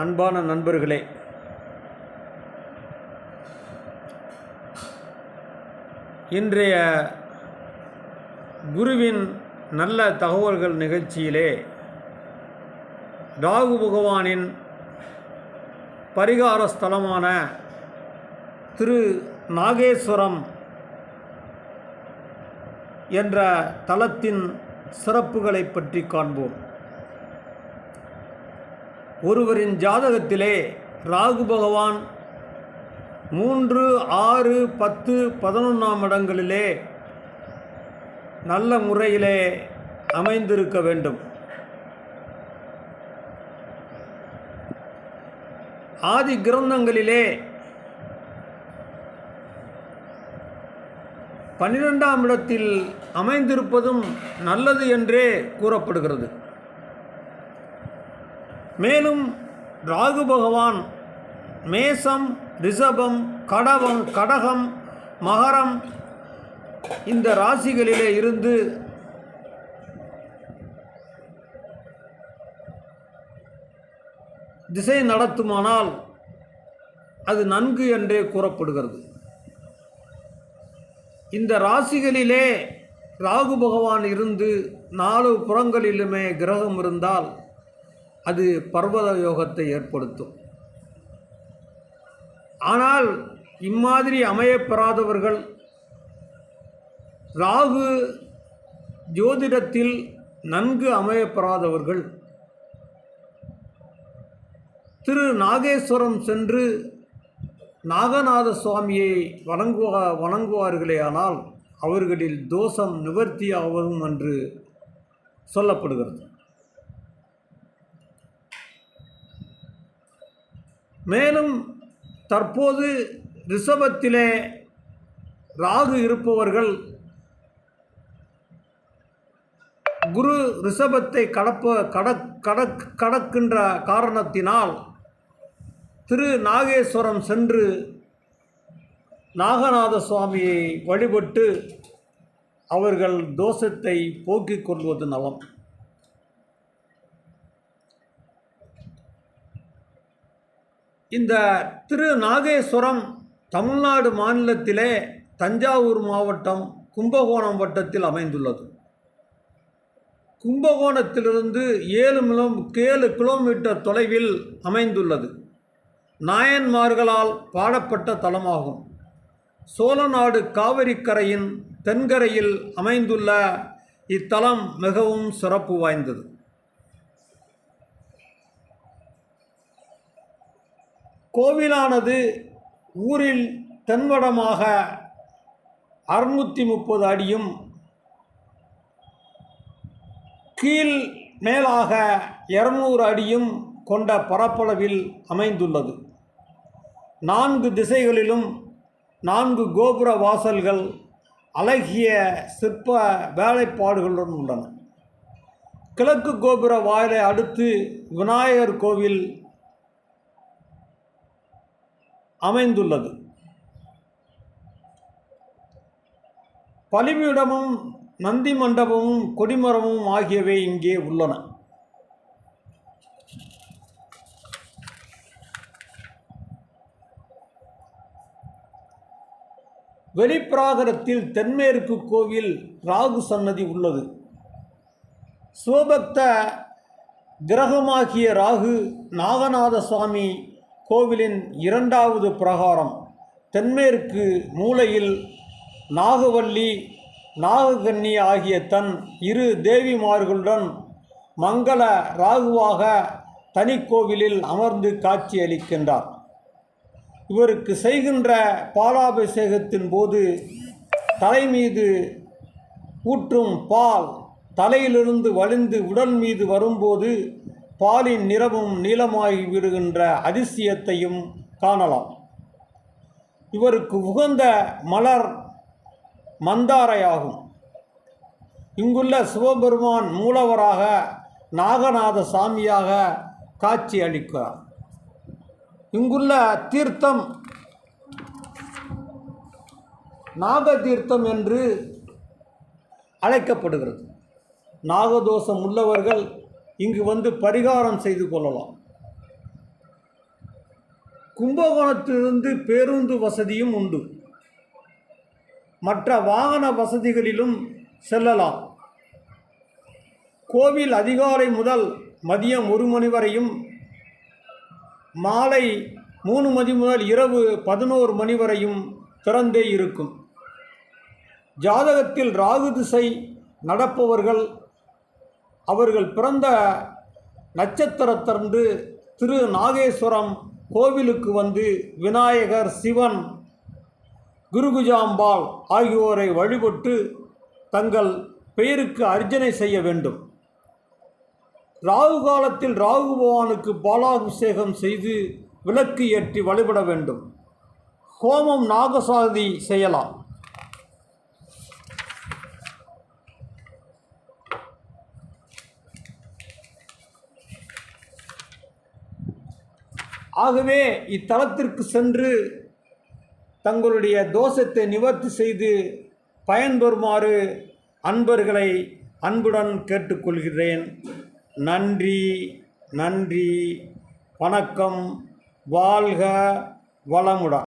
அன்பான நண்பர்களே, இன்றைய குருவின் நல்ல தகவல்கள் நிகழ்ச்சியிலே ராகு பகவானின் பரிகார ஸ்தலமான திரு நாகேஸ்வரம் என்ற தலத்தின் சிறப்புகளை பற்றி காண்போம். ஒருவரின் ஜாதகத்திலே ராகு பகவான் 3, 6, 10, 11ஆம் இடங்களிலே நல்ல முறையிலே அமைந்திருக்க வேண்டும். ஆதி கிரந்தங்களிலே 12ஆம் இடத்தில் அமைந்திருப்பதும் நல்லது என்றே கூறப்படுகிறது. மேலும் ராகு பகவான் மேசம், ரிஷபம், கடகம், மகரம் இந்த ராசிகளிலே இருந்து திசை நடத்துமானால் அது நன்கு என்றே கூறப்படுகிறது. இந்த ராசிகளிலே ராகு பகவான் இருந்து 4 புறங்களிலுமே கிரகம் இருந்தால் அது பர்வத யோகத்தை ஏற்படுத்தும். ஆனால் இம்மாதிரி அமையப்பெறாதவர்கள், ராகு ஜோதிடத்தில் நன்கு அமையப்பெறாதவர்கள் திரு நாகேஸ்வரம் சென்று நாகநாத சுவாமியை வணங்குவார்களேயானால் அவர்களில் தோஷம் நிவர்த்தியாகும் என்று சொல்லப்படுகிறது. மேலும் தற்போது ரிஷபத்திலே ராகு இருப்பவர்கள் குரு ரிஷபத்தை கடக்கின்ற காரணத்தினால் திரு நாகேஸ்வரம் சென்று நாகநாத சுவாமியை வழிபட்டு அவர்கள் தோஷத்தை போக்கிக் கொள்வது நலம். இந்த திரு நாகேஸ்வரம் தமிழ்நாடு மாநிலத்திலே தஞ்சாவூர் மாவட்டம் கும்பகோணம் வட்டத்தில் அமைந்துள்ளது. கும்பகோணத்திலிருந்து 7 கிலோமீட்டர் தொலைவில் அமைந்துள்ளது. நாயன்மார்களால் பாடப்பட்ட தலமாகும். சோழநாடு காவிரிக்கரையின் தென்கரையில் அமைந்துள்ள இத்தலம் மிகவும் சிறப்பு வாய்ந்தது. கோவிலானது ஊரில் தென்வடமாக 630 அடியும் கீழ் மேலாக 200 அடியும் கொண்ட பரப்பளவில் அமைந்துள்ளது. 4 திசைகளிலும் 4 கோபுர வாசல்கள் அழகிய சிற்ப வேலைப்பாடுகளுடன் உள்ளன. கிழக்கு கோபுர வாயிலை அடுத்து விநாயகர் கோவில் அமைந்துள்ளது. பலிபீடமும் நந்தி மண்டபமும் கொடிமரமும் ஆகியவை இங்கே உள்ளன. வெளிப்பிராகாரத்தில் தென்மேற்கு கோவில் ராகு சன்னதி உள்ளது. சிவபக்த கிரகமாகிய ராகு நாகநாத சுவாமி கோவிலின் 2வது பிரகாரம் தென்மேற்கு மூலையில் நாகவல்லி, நாககன்னி ஆகிய தன் 2 தேவிமார்களுடன் மங்கள ராகுவாக தனிக்கோவிலில் அமர்ந்து காட்சி அளிக்கின்றார். இவருக்கு செய்கின்ற பாலாபிஷேகத்தின் போது தலை மீது ஊற்றும் பால் தலையிலிருந்து வழிந்து உடல் மீது வரும்போது பாலின் நிறமும் நீளமாகி விடுகின்ற அதிசயத்தையும் காணலாம். இவருக்கு உகந்த மலர் மந்தாரையாகும். இங்குள்ள சிவபெருமான் மூலவராக நாகநாத சாமியாக காட்சி அளிக்கிறார். இங்குள்ள தீர்த்தம் நாகதீர்த்தம் என்று அழைக்கப்படுகிறது. நாகதோஷம் உள்ளவர்கள் இங்கு வந்து பரிகாரம் செய்து கொள்ளலாம். கும்பகோணத்திலிருந்து பேருந்து வசதியும் உண்டு. மற்ற வாகன வசதிகளிலும் செல்லலாம். கோவில் அதிகாலை முதல் மதியம் 1 மணி வரையும், மாலை 3 மணி முதல் இரவு 11 மணி வரையும் திறந்தே இருக்கும். ஜாதகத்தில் ராகு திசை நடப்பவர்கள் அவர்கள் பிறந்த நட்சத்திரத்தன்று திரு நாகேஸ்வரம் கோவிலுக்கு வந்து விநாயகர், சிவன், குருகுஜாம்பாள் ஆகியோரை வழிபட்டு தங்கள் பெயருக்கு அர்ச்சனை செய்ய வேண்டும். ராகு காலத்தில் ராகு பகவானுக்கு பாலாபிஷேகம் செய்து விளக்கு ஏற்றி வழிபட வேண்டும். ஹோமம் நாகசாதி செய்யலாம். ஆகவே இத்தலத்திற்கு சென்று தங்களுடைய தோஷத்தை நிவர்த்தி செய்து பயன்பெறுமாறு அன்பர்களை அன்புடன் கேட்டுக்கொள்கிறேன். நன்றி, நன்றி, வணக்கம். வாழ்க வளமுடன்.